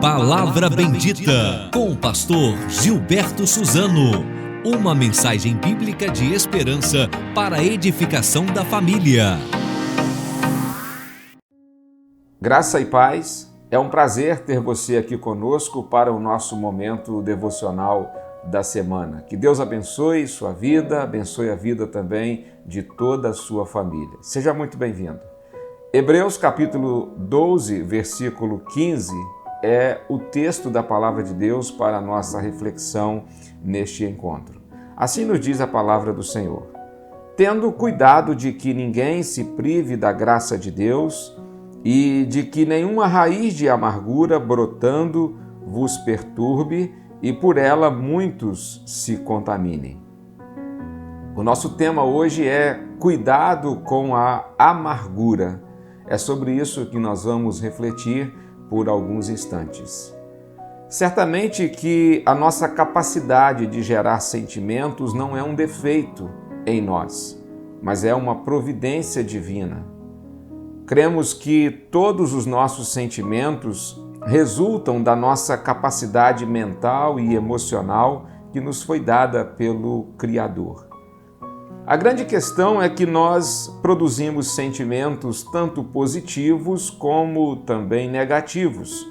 Palavra Bendita, com o pastor Gilberto Suzano. Uma mensagem bíblica de esperança para a edificação da família. Graça e paz, é um prazer ter você aqui conosco para o nosso momento devocional da semana. Que Deus abençoe sua vida, abençoe a vida também de toda a sua família. Seja muito bem-vindo. Hebreus capítulo 12, versículo 15, é o texto da palavra de Deus para a nossa reflexão neste encontro. Assim nos diz a palavra do Senhor: tendo cuidado de que ninguém se prive da graça de Deus e de que nenhuma raiz de amargura brotando vos perturbe e por ela muitos se contaminem. O nosso tema hoje é cuidado com a amargura. É sobre isso que nós vamos refletir por alguns instantes. Certamente que a nossa capacidade de gerar sentimentos não é um defeito em nós, mas é uma providência divina. Cremos que todos os nossos sentimentos resultam da nossa capacidade mental e emocional que nos foi dada pelo Criador. A grande questão é que nós produzimos sentimentos tanto positivos como também negativos.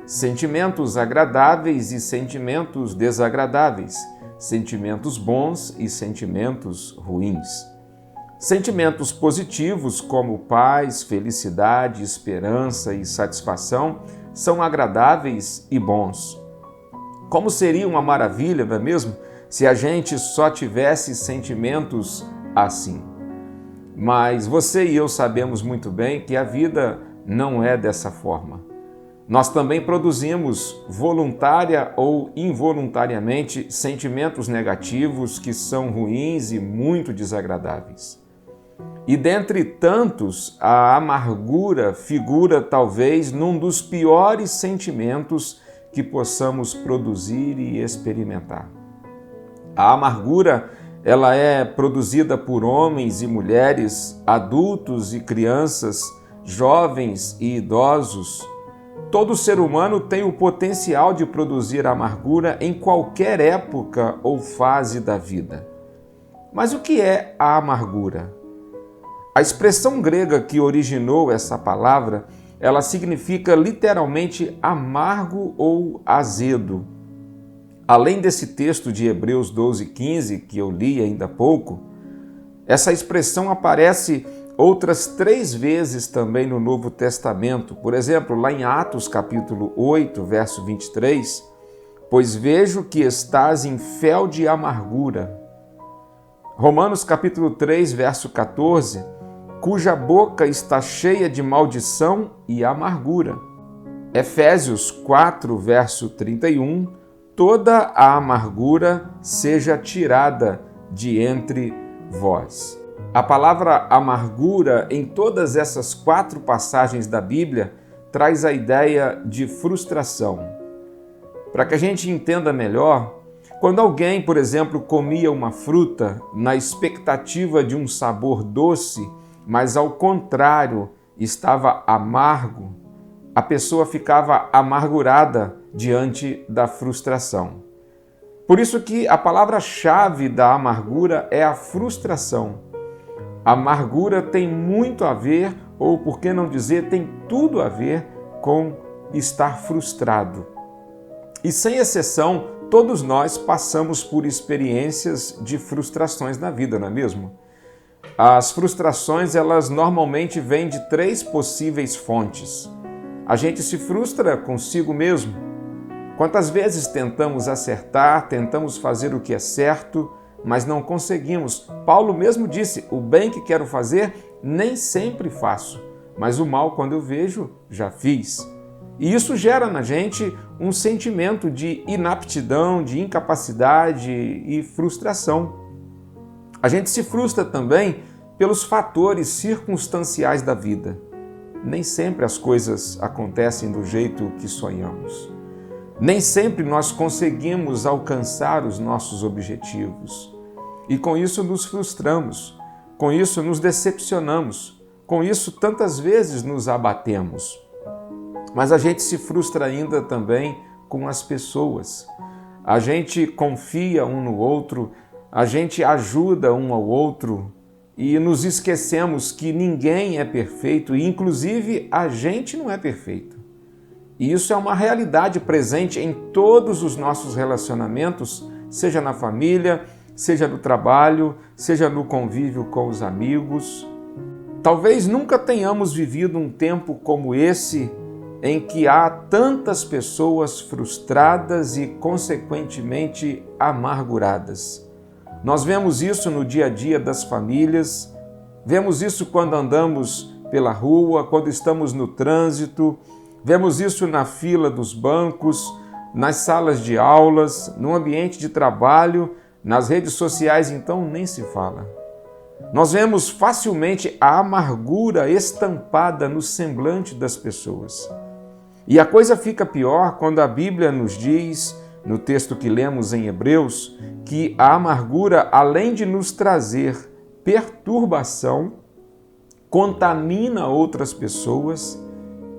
Sentimentos agradáveis e sentimentos desagradáveis. Sentimentos bons e sentimentos ruins. Sentimentos positivos como paz, felicidade, esperança e satisfação são agradáveis e bons. Como seria uma maravilha, não é mesmo? Se a gente só tivesse sentimentos assim. Mas você e eu sabemos muito bem que a vida não é dessa forma. Nós também produzimos, voluntária ou involuntariamente, sentimentos negativos que são ruins e muito desagradáveis. E dentre tantos, a amargura figura talvez num dos piores sentimentos que possamos produzir e experimentar. A amargura, ela é produzida por homens e mulheres, adultos e crianças, jovens e idosos. Todo ser humano tem o potencial de produzir amargura em qualquer época ou fase da vida. Mas o que é a amargura? A expressão grega que originou essa palavra, ela significa literalmente amargo ou azedo. Além desse texto de Hebreus 12:15, que eu li ainda há pouco, essa expressão aparece outras 3 vezes também no Novo Testamento. Por exemplo, lá em Atos capítulo 8, verso 23, pois vejo que estás em fel de amargura. Romanos capítulo 3, verso 14, cuja boca está cheia de maldição e amargura. Efésios 4, verso 31, toda a amargura seja tirada de entre vós. A palavra amargura, em todas essas 4 passagens da Bíblia, traz a ideia de frustração. Para que a gente entenda melhor, quando alguém, por exemplo, comia uma fruta na expectativa de um sabor doce, mas ao contrário estava amargo, a pessoa ficava amargurada diante da frustração. Por isso que a palavra-chave da amargura é a frustração. A amargura tem muito a ver, ou por que não dizer, tem tudo a ver com estar frustrado. E sem exceção, todos nós passamos por experiências de frustrações na vida, não é mesmo? As frustrações, elas normalmente vêm de 3 possíveis fontes. A gente se frustra consigo mesmo. Quantas vezes tentamos acertar, tentamos fazer o que é certo, mas não conseguimos. Paulo mesmo disse, o bem que quero fazer, nem sempre faço, mas o mal, quando eu vejo, já fiz. E isso gera na gente um sentimento de inaptidão, de incapacidade e frustração. A gente se frustra também pelos fatores circunstanciais da vida. Nem sempre as coisas acontecem do jeito que sonhamos. Nem sempre nós conseguimos alcançar os nossos objetivos. E com isso nos frustramos, com isso nos decepcionamos, com isso tantas vezes nos abatemos. mas a gente se frustra ainda também com as pessoas. A gente confia um no outro, a gente ajuda um ao outro e nos esquecemos que ninguém é perfeito e, inclusive, a gente não é perfeito. E isso é uma realidade presente em todos os nossos relacionamentos, seja na família, seja no trabalho, seja no convívio com os amigos. Talvez nunca tenhamos vivido um tempo como esse, em que há tantas pessoas frustradas e, consequentemente, amarguradas. Nós vemos isso no dia a dia das famílias, vemos isso quando andamos pela rua, quando estamos no trânsito, vemos isso na fila dos bancos, nas salas de aulas, no ambiente de trabalho, nas redes sociais, então nem se fala. Nós vemos facilmente a amargura estampada no semblante das pessoas. E a coisa fica pior quando a Bíblia nos diz, no texto que lemos em Hebreus, que a amargura, além de nos trazer perturbação, contamina outras pessoas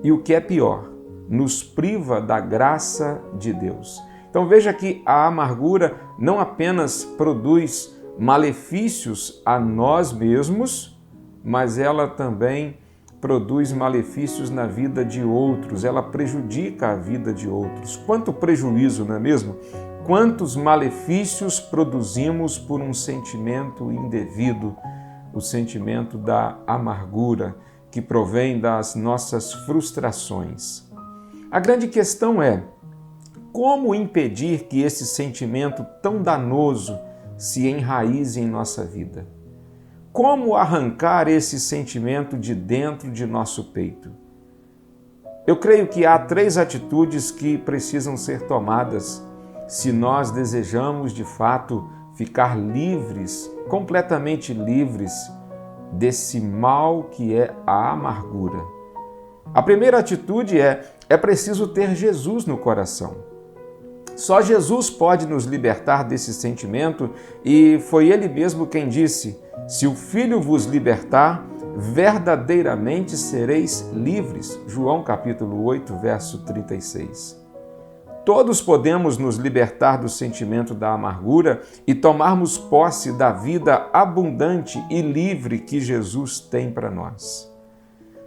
e, o que é pior, nos priva da graça de Deus. Então veja que a amargura não apenas produz malefícios a nós mesmos, mas ela também produz malefícios na vida de outros, ela prejudica a vida de outros. Quanto prejuízo, não é mesmo? Quantos malefícios produzimos por um sentimento indevido, o sentimento da amargura, que provém das nossas frustrações. A grande questão é, como impedir que esse sentimento tão danoso se enraize em nossa vida? Como arrancar esse sentimento de dentro de nosso peito? Eu creio que há 3 atitudes que precisam ser tomadas se nós desejamos, de fato, ficar livres, completamente livres desse mal que é a amargura. A primeira atitude é preciso ter Jesus no coração. Só Jesus pode nos libertar desse sentimento e foi Ele mesmo quem disse: se o Filho vos libertar, verdadeiramente sereis livres. João capítulo 8, verso 36. Todos podemos nos libertar do sentimento da amargura e tomarmos posse da vida abundante e livre que Jesus tem para nós.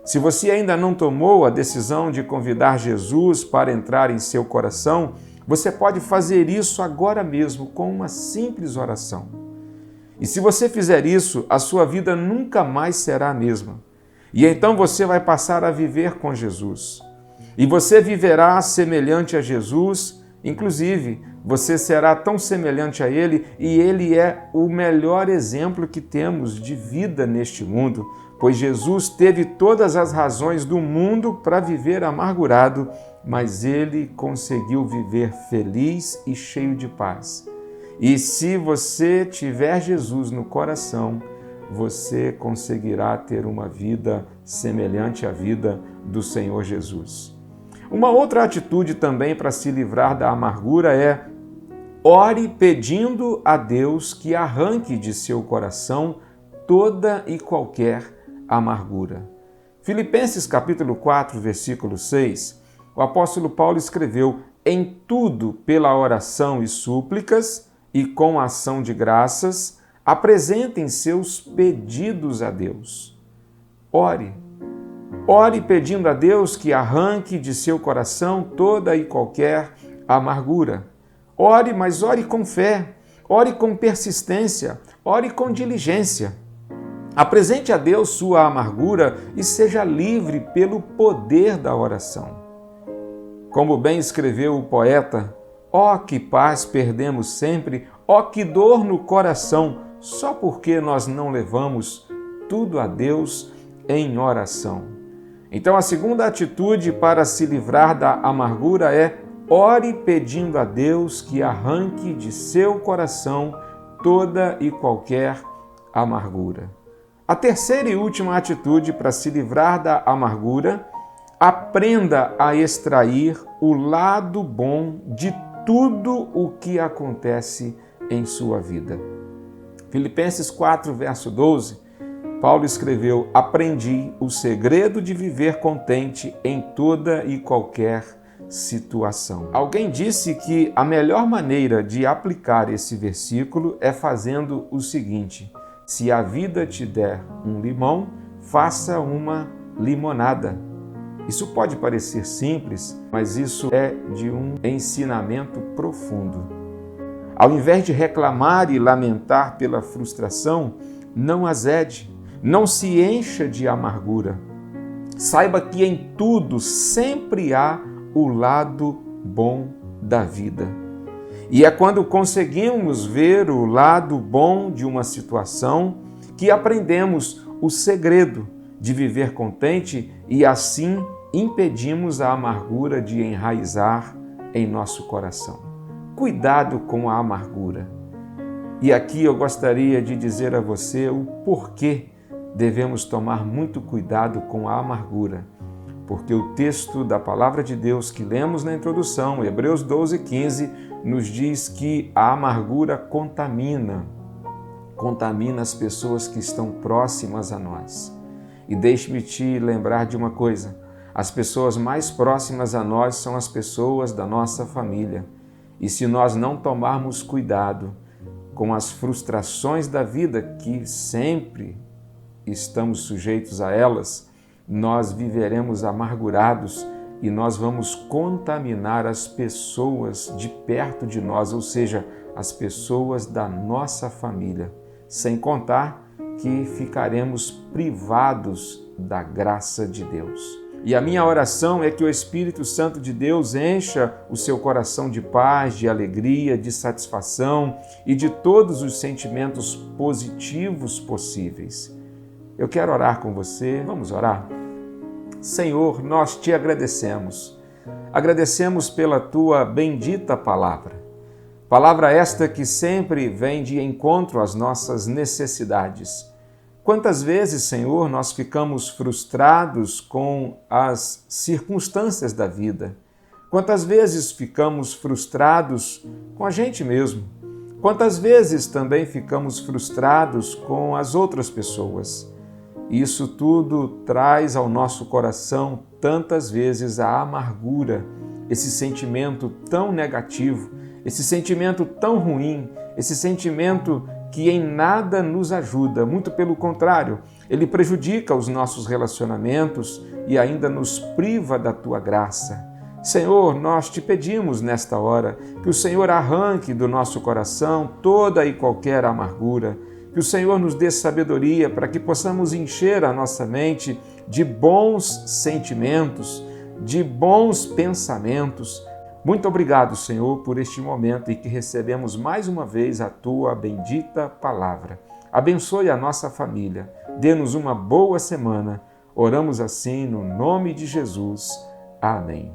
Se você ainda não tomou a decisão de convidar Jesus para entrar em seu coração, você pode fazer isso agora mesmo com uma simples oração. E se você fizer isso, a sua vida nunca mais será a mesma. E então você vai passar a viver com Jesus. E você viverá semelhante a Jesus, inclusive você será tão semelhante a Ele e Ele é o melhor exemplo que temos de vida neste mundo, pois Jesus teve todas as razões do mundo para viver amargurado, mas Ele conseguiu viver feliz e cheio de paz. E se você tiver Jesus no coração, você conseguirá ter uma vida semelhante à vida do Senhor Jesus. Uma outra atitude também para se livrar da amargura é ore pedindo a Deus que arranque de seu coração toda e qualquer amargura. Filipenses capítulo 4, versículo 6, o apóstolo Paulo escreveu: em tudo, pela oração e súplicas e com ação de graças, apresentem seus pedidos a Deus. Ore. Ore pedindo a Deus que arranque de seu coração toda e qualquer amargura. Ore, mas ore com fé, ore com persistência, ore com diligência. Apresente a Deus sua amargura e seja livre pelo poder da oração. Como bem escreveu o poeta, ó que paz perdemos sempre, ó que dor no coração, só porque nós não levamos tudo a Deus em oração. Então a segunda atitude para se livrar da amargura é ore pedindo a Deus que arranque de seu coração toda e qualquer amargura. A terceira e última atitude para se livrar da amargura, aprenda a extrair o lado bom de tudo o que acontece em sua vida. Filipenses 4, verso 12, Paulo escreveu: aprendi o segredo de viver contente em toda e qualquer situação. Alguém disse que a melhor maneira de aplicar esse versículo é fazendo o seguinte: se a vida te der um limão, faça uma limonada. Isso pode parecer simples, mas isso é de um ensinamento profundo. Ao invés de reclamar e lamentar pela frustração, não azede, não se encha de amargura. Saiba que em tudo sempre há o lado bom da vida. E é quando conseguimos ver o lado bom de uma situação que aprendemos o segredo de viver contente e assim impedimos a amargura de enraizar em nosso coração. Cuidado com a amargura. E aqui eu gostaria de dizer a você o porquê devemos tomar muito cuidado com a amargura. Porque o texto da Palavra de Deus que lemos na introdução, Hebreus 12:15, nos diz que a amargura contamina as pessoas que estão próximas a nós. E deixe-me te lembrar de uma coisa: as pessoas mais próximas a nós são as pessoas da nossa família. E se nós não tomarmos cuidado com as frustrações da vida, que sempre estamos sujeitos a elas, nós viveremos amargurados e nós vamos contaminar as pessoas de perto de nós, ou seja, as pessoas da nossa família, sem contar que ficaremos privados da graça de Deus. E a minha oração é que o Espírito Santo de Deus encha o seu coração de paz, de alegria, de satisfação e de todos os sentimentos positivos possíveis. Eu quero orar com você. Vamos orar? Senhor, nós te agradecemos. Agradecemos pela tua bendita palavra. Palavra esta que sempre vem de encontro às nossas necessidades. Quantas vezes, Senhor, nós ficamos frustrados com as circunstâncias da vida? Quantas vezes ficamos frustrados com a gente mesmo? Quantas vezes também ficamos frustrados com as outras pessoas? Isso tudo traz ao nosso coração tantas vezes a amargura, esse sentimento tão negativo, esse sentimento tão ruim, esse sentimento que em nada nos ajuda, muito pelo contrário, ele prejudica os nossos relacionamentos e ainda nos priva da tua graça. Senhor, nós te pedimos nesta hora que o Senhor arranque do nosso coração toda e qualquer amargura, que o Senhor nos dê sabedoria para que possamos encher a nossa mente de bons sentimentos, de bons pensamentos. Muito obrigado, Senhor, por este momento em que recebemos mais uma vez a Tua bendita palavra. Abençoe a nossa família, dê-nos uma boa semana. Oramos assim no nome de Jesus. Amém.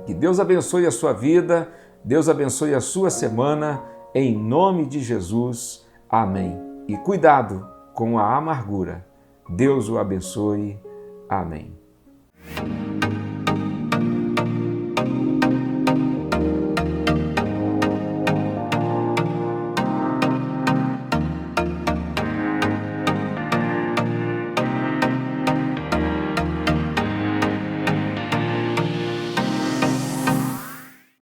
Que Deus abençoe a sua vida, Deus abençoe a sua semana, em nome de Jesus. Amém. E cuidado com a amargura. Deus o abençoe. Amém.